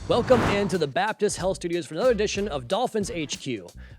Welcome into the Baptist Health Studios for another edition of Dolphins HQ.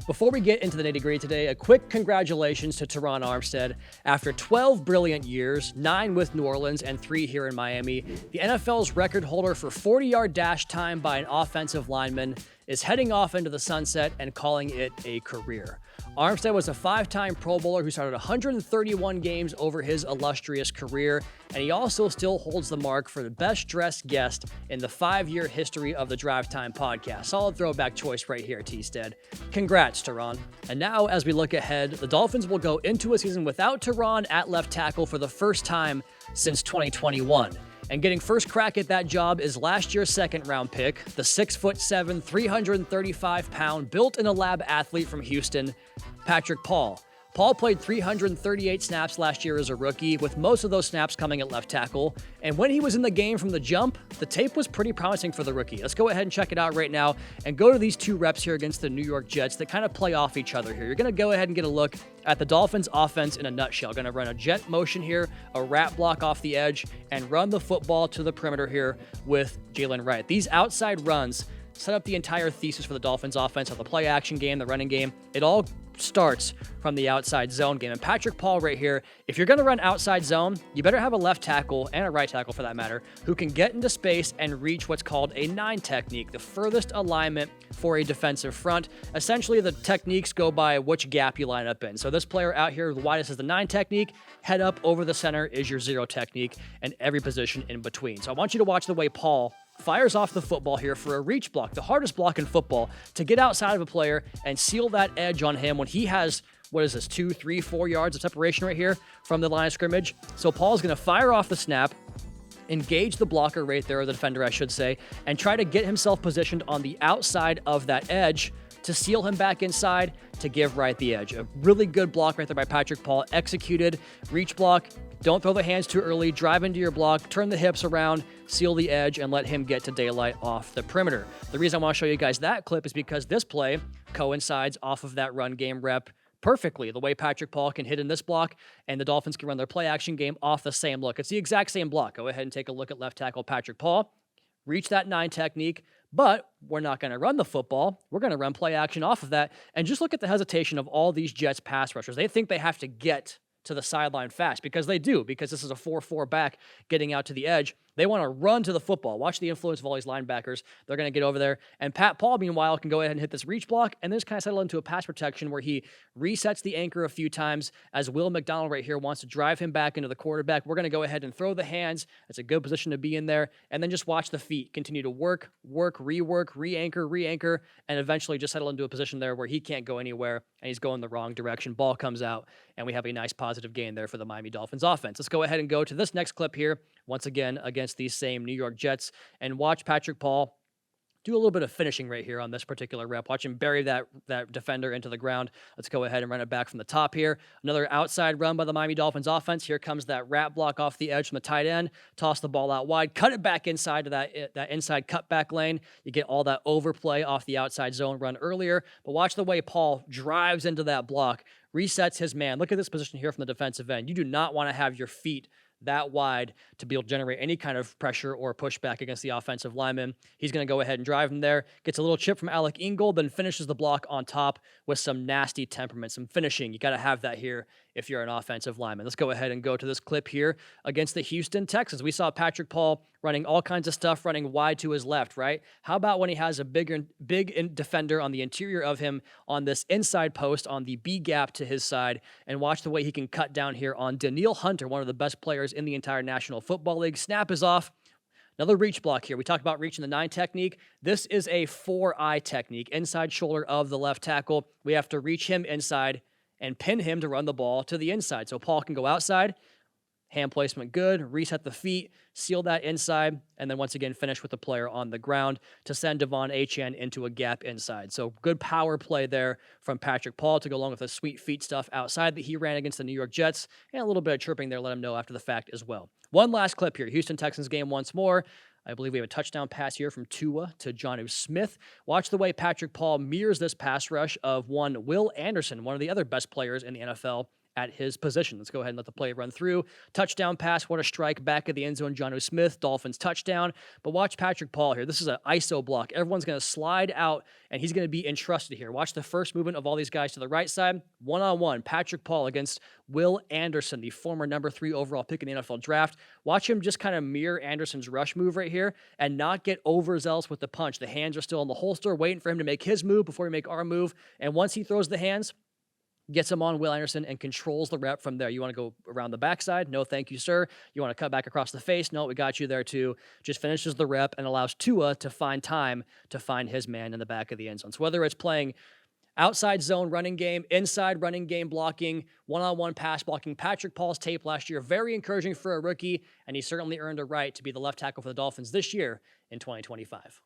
Before we get into the nitty-gritty today, a quick congratulations to Teron Armstead. After 12 brilliant years, 9 with New Orleans and 3 here in Miami, the NFL's record holder for 40-yard dash time by an offensive lineman is heading off into the sunset and calling it a career. Armstead was a 5-time Pro Bowler who started 131 games over his illustrious career, and he also still holds the mark for the best-dressed guest in the 5-year history of the Drive Time podcast. Solid throwback choice right here, T-Stead. Congrats, Teron. And now, as we look ahead, the Dolphins will go into a season without Teron at left tackle for the first time since 2021. And getting first crack at that job is last year's second-round pick, the 6'7", 335-pound, built-in-a-lab athlete from Houston, Patrick Paul. Paul played 338 snaps last year as a rookie, with most of those snaps coming at left tackle. And when he was in the game from the jump, the tape was pretty promising for the rookie. Let's go ahead and check it out right now and go to these 2 reps here against the New York Jets that kind of play off each other here. You're going to go ahead and get a look at the Dolphins offense in a nutshell. Going to run a jet motion here, a wrap block off the edge, and run the football to the perimeter here with Jalen Wright. These outside runs set up the entire thesis for the Dolphins offense on the play action game, the running game. It all starts from the outside zone game. And Patrick Paul right here, if you're going to run outside zone, you better have a left tackle and a right tackle for that matter, who can get into space and reach what's called a 9 technique, the furthest alignment for a defensive front. Essentially, the techniques go by which gap you line up in. So this player out here, the widest is the 9 technique, head up over the center is your 0 technique, and every position in between. So I want you to watch the way Paul fires off the football here for a reach block, the hardest block in football, to get outside of a player and seal that edge on him when he has, 2, 3, 4 yards of separation right here from the line of scrimmage. So Paul's going to fire off the snap, engage the blocker right there, or the defender, I should say, and try to get himself positioned on the outside of that edge to seal him back inside to give Wright the edge. A really good block right there by Patrick Paul, executed, reach block. Don't throw the hands too early, drive into your block, turn the hips around, seal the edge, and let him get to daylight off the perimeter. The reason I want to show you guys that clip is because this play coincides off of that run game rep perfectly. The way Patrick Paul can hit in this block, and the Dolphins can run their play action game off the same look. It's the exact same block. Go ahead and take a look at left tackle Patrick Paul. Reach that 9 technique, but we're not going to run the football. We're going to run play action off of that. And just look at the hesitation of all these Jets pass rushers. They think they have to get to the sideline fast, because they do, because this is a 4-4 back getting out to the edge. They want to run to the football. Watch the influence of all these linebackers. They're going to get over there. And Pat Paul, meanwhile, can go ahead and hit this reach block and then just kind of settle into a pass protection where he resets the anchor a few times as Will McDonald right here wants to drive him back into the quarterback. We're going to go ahead and throw the hands. That's a good position to be in there. And then just watch the feet continue to work, rework, re-anchor, and eventually just settle into a position there where he can't go anywhere and he's going the wrong direction. Ball comes out, and we have a nice positive gain there for the Miami Dolphins offense. Let's go ahead and go to this next clip here, once again against these same New York Jets, and watch Patrick Paul do a little bit of finishing right here on this particular rep. Watch him bury that defender into the ground. Let's go ahead and run it back from the top here. Another outside run by the Miami Dolphins offense. Here comes that wrap block off the edge from the tight end. Toss the ball out wide. Cut it back inside to that inside cutback lane. You get all that overplay off the outside zone run earlier. But watch the way Paul drives into that block, resets his man. Look at this position here from the defensive end. You do not want to have your feet that wide to be able to generate any kind of pressure or pushback against the offensive lineman. He's going to go ahead and drive him there. Gets a little chip from Alec Ingold, then finishes the block on top with some nasty temperament, some finishing. You got to have that here if you're an offensive lineman. Let's go ahead and go to this clip here against the Houston Texans. We saw Patrick Paul running all kinds of stuff, running wide to his left, right? How about when he has a big defender on the interior of him on this inside post on the B gap to his side, and watch the way he can cut down here on Danielle Hunter, one of the best players in the entire National Football League. Snap is off. Another reach block here. We talked about reaching the 9 technique. This is a 4-eye technique, inside shoulder of the left tackle. We have to reach him inside and pin him to run the ball to the inside. So Paul can go outside, hand placement good, reset the feet, seal that inside, and then once again finish with the player on the ground to send Devon Achane into a gap inside. So good power play there from Patrick Paul to go along with the sweet feet stuff outside that he ran against the New York Jets, and a little bit of chirping there, let him know after the fact as well. One last clip here. Houston Texans game once more. I believe we have a touchdown pass here from Tua to Jonnu Smith. Watch the way Patrick Paul mirrors this pass rush of one Will Anderson, one of the other best players in the NFL at his position. Let's go ahead and let the play run through. Touchdown pass. What a strike back at the end zone. Jonnu Smith, Dolphins touchdown. But watch Patrick Paul here. This is an ISO block. Everyone's going to slide out, and he's going to be entrusted here. Watch the first movement of all these guys to the right side. One-on-one, Patrick Paul against Will Anderson, the former number 3 overall pick in the NFL draft. Watch him just kind of mirror Anderson's rush move right here and not get overzealous with the punch. The hands are still in the holster, waiting for him to make his move before we make our move. And once he throws the hands, gets him on Will Anderson and controls the rep from there. You want to go around the backside? No, thank you, sir. You want to cut back across the face? No, we got you there too. Just finishes the rep and allows Tua to find time to find his man in the back of the end zone. So whether it's playing outside zone running game, inside running game blocking, one-on-one pass blocking, Patrick Paul's tape last year, very encouraging for a rookie, and he certainly earned a right to be the left tackle for the Dolphins this year in 2025.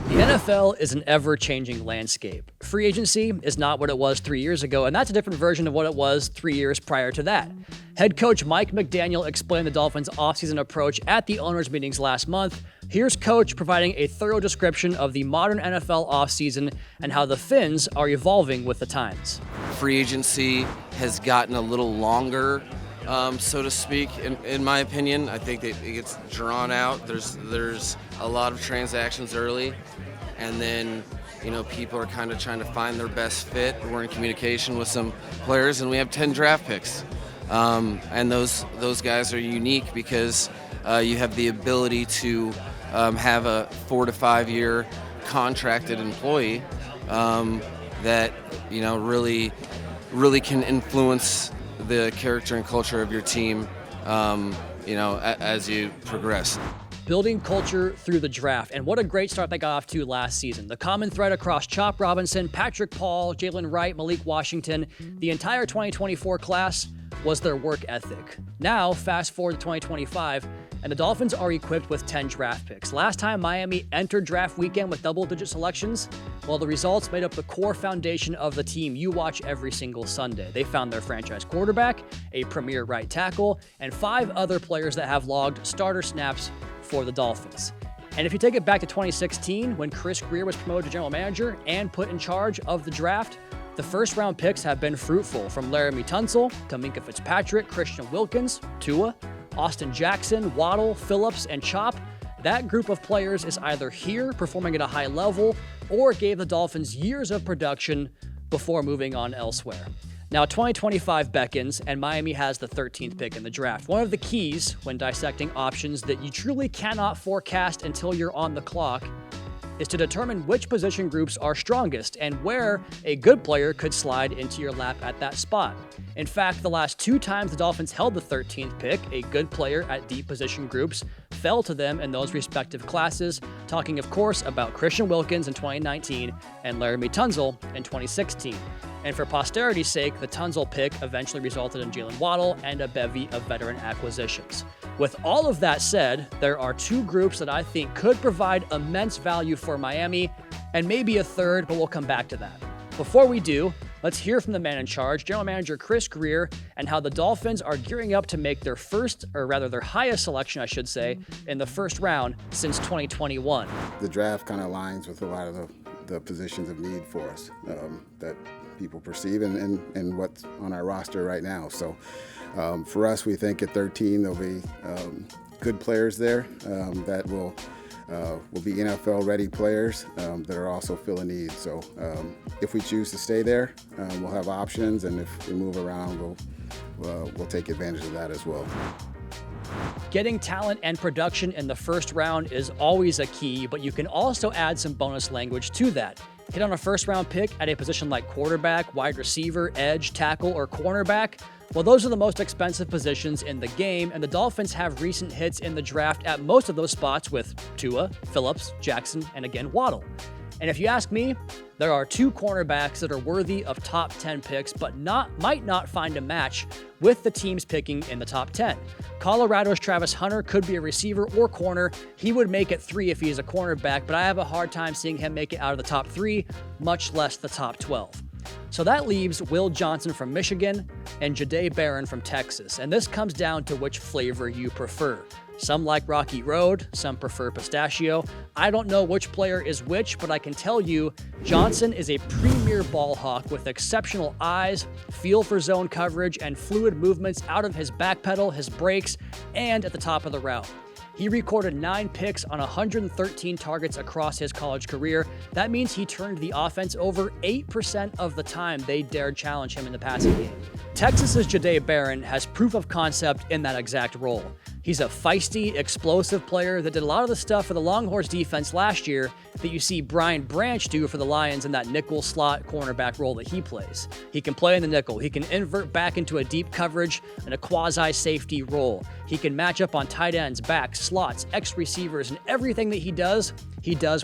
The NFL is an ever-changing landscape. Free agency is not what it was 3 years ago, and that's a different version of what it was 3 years prior to that. Head coach Mike McDaniel explained the Dolphins' offseason approach at the owners' meetings last month. Here's Coach providing a thorough description of the modern NFL offseason and how the Fins are evolving with the times. Free agency has gotten a little longer, so to speak, in my opinion. I think that it gets drawn out. There's a lot of transactions early, and then people are kind of trying to find their best fit. We're in communication with some players, and we have 10 draft picks, and those guys are unique because you have the ability to have a 4 to 5 year contracted employee that really can influence the character and culture of your team, as you progress. Building culture through the draft, and what a great start they got off to last season. The common thread across Chop Robinson, Patrick Paul, Jalen Wright, Malik Washington, the entire 2024 class was their work ethic. Now, fast forward to 2025, and the Dolphins are equipped with 10 draft picks. Last time Miami entered draft weekend with double-digit selections, well, the results made up the core foundation of the team you watch every single Sunday. They found their franchise quarterback, a premier right tackle, and 5 other players that have logged starter snaps for the Dolphins. And if you take it back to 2016, when Chris Grier was promoted to general manager and put in charge of the draft, the first-round picks have been fruitful, from Laramie Tunsil to Minkah Fitzpatrick, Christian Wilkins, Tua, Austin Jackson, Waddle, Phillips, and Chop. That group of players is either here performing at a high level or gave the Dolphins years of production before moving on elsewhere. Now, 2025 beckons, and Miami has the 13th pick in the draft. One of the keys when dissecting options that you truly cannot forecast until you're on the clock is to determine which position groups are strongest and where a good player could slide into your lap at that spot. In fact, the last 2 times the Dolphins held the 13th pick, a good player at deep position groups fell to them in those respective classes, talking of course about Christian Wilkins in 2019 and Laramie Tunsil in 2016. And for posterity's sake, the Tunsil pick eventually resulted in Jalen Waddle and a bevy of veteran acquisitions. With all of that said, there are 2 groups that I think could provide immense value for Miami, and maybe a third, but we'll come back to that. Before we do, let's hear from the man in charge, General Manager Chris Grier, and how the Dolphins are gearing up to make their their highest selection, I should say, in the first round since 2021. The draft kind of aligns with a lot of the positions of need for us that people perceive and what's on our roster right now. So for us, we think at 13 there'll be good players there that will be NFL-ready players that are also filling needs. So if we choose to stay there, we'll have options, and if we move around, we'll take advantage of that as well. Getting talent and production in the first round is always a key, but you can also add some bonus language to that. Hit on a first-round pick at a position like quarterback, wide receiver, edge, tackle, or cornerback. Well, those are the most expensive positions in the game, and the Dolphins have recent hits in the draft at most of those spots with Tua, Phillips, Jackson, and again, Waddle. And if you ask me, there are 2 cornerbacks that are worthy of top 10 picks, but might not find a match with the teams picking in the top 10. Colorado's Travis Hunter could be a receiver or corner. He would make it 3 if he is a cornerback, but I have a hard time seeing him make it out of the top 3, much less the top 12. So that leaves Will Johnson from Michigan and Jahdae Barron from Texas, and this comes down to which flavor you prefer. Some like Rocky Road, some prefer Pistachio. I don't know which player is which, but I can tell you Johnson is a premier ball hawk with exceptional eyes, feel for zone coverage, and fluid movements out of his back pedal, his brakes, and at the top of the route. He recorded 9 picks on 113 targets across his college career. That means he turned the offense over 8% of the time they dared challenge him in the passing game. Texas's Jahdae Barron has proof of concept in that exact role. He's a feisty, explosive player that did a lot of the stuff for the Longhorns defense last year that you see Brian Branch do for the Lions in that nickel slot cornerback role that he plays. He can play in the nickel. He can invert back into a deep coverage and a quasi-safety role. He can match up on tight ends, backs, slots, X-receivers, and everything that he does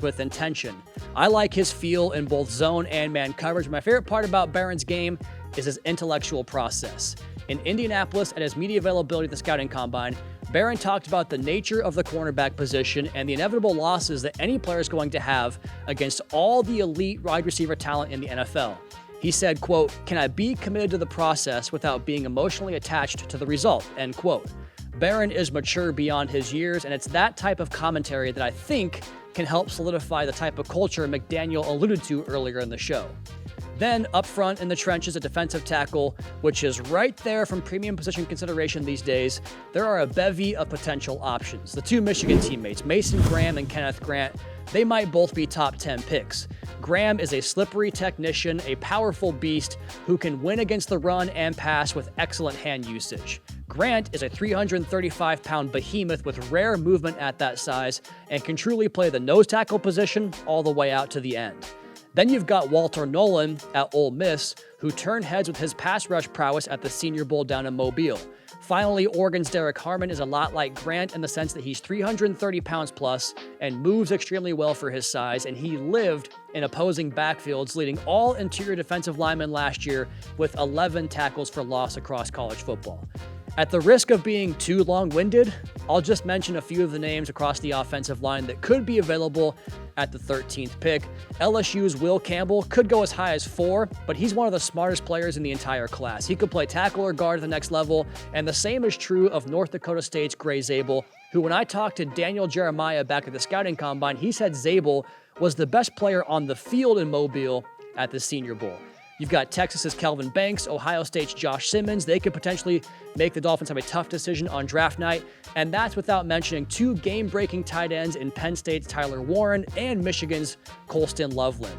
with intention. I like his feel in both zone and man coverage. My favorite part about Barron's game is his intellectual process. In Indianapolis, at his media availability at the Scouting Combine, Barron talked about the nature of the cornerback position and the inevitable losses that any player is going to have against all the elite wide receiver talent in the NFL. He said, quote, "Can I be committed to the process without being emotionally attached to the result?" End quote. Barron is mature beyond his years, and it's that type of commentary that I think can help solidify the type of culture McDaniel alluded to earlier in the show. Then, up front in the trenches at defensive tackle, which is right there from premium position consideration these days, there are a bevy of potential options. The two Michigan teammates, Mason Graham and Kenneth Grant, they might both be top 10 picks. Graham is a slippery technician, a powerful beast who can win against the run and pass with excellent hand usage. Grant is a 335-pound behemoth with rare movement at that size and can truly play the nose tackle position all the way out to the end. Then you've got Walter Nolan at Ole Miss, who turned heads with his pass rush prowess at the Senior Bowl down in Mobile. Finally, Oregon's Derek Harmon is a lot like Grant in the sense that he's 330 pounds plus and moves extremely well for his size, and he lived in opposing backfields, leading all interior defensive linemen last year with 11 tackles for loss across college football. At the risk of being too long-winded, I'll just mention a few of the names across the offensive line that could be available at the 13th pick. LSU's Will Campbell could go as high as 4, but he's one of the smartest players in the entire class. He could play tackle or guard at the next level, and the same is true of North Dakota State's Gray Zabel, who when I talked to Daniel Jeremiah back at the Scouting Combine, he said Zabel was the best player on the field in Mobile at the Senior Bowl. You've got Texas's Kelvin Banks, Ohio State's Josh Simmons. They could potentially make the Dolphins have a tough decision on draft night, and that's without mentioning 2 game-breaking tight ends in Penn State's Tyler Warren and Michigan's Colston Loveland.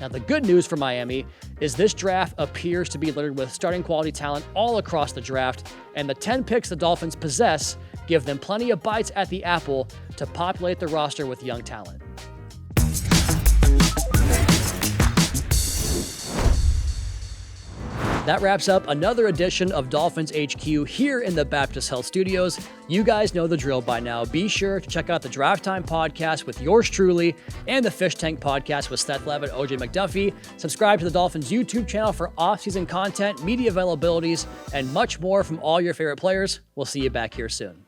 Now, the good news for Miami is this draft appears to be littered with starting quality talent all across the draft, and the 10 picks the Dolphins possess give them plenty of bites at the apple to populate the roster with young talent. That wraps up another edition of Dolphins HQ here in the Baptist Health Studios. You guys know the drill by now. Be sure to check out the Draft Time podcast with yours truly and the Fish Tank podcast with Seth Levitt, OJ McDuffie. Subscribe to the Dolphins YouTube channel for off-season content, media availabilities, and much more from all your favorite players. We'll see you back here soon.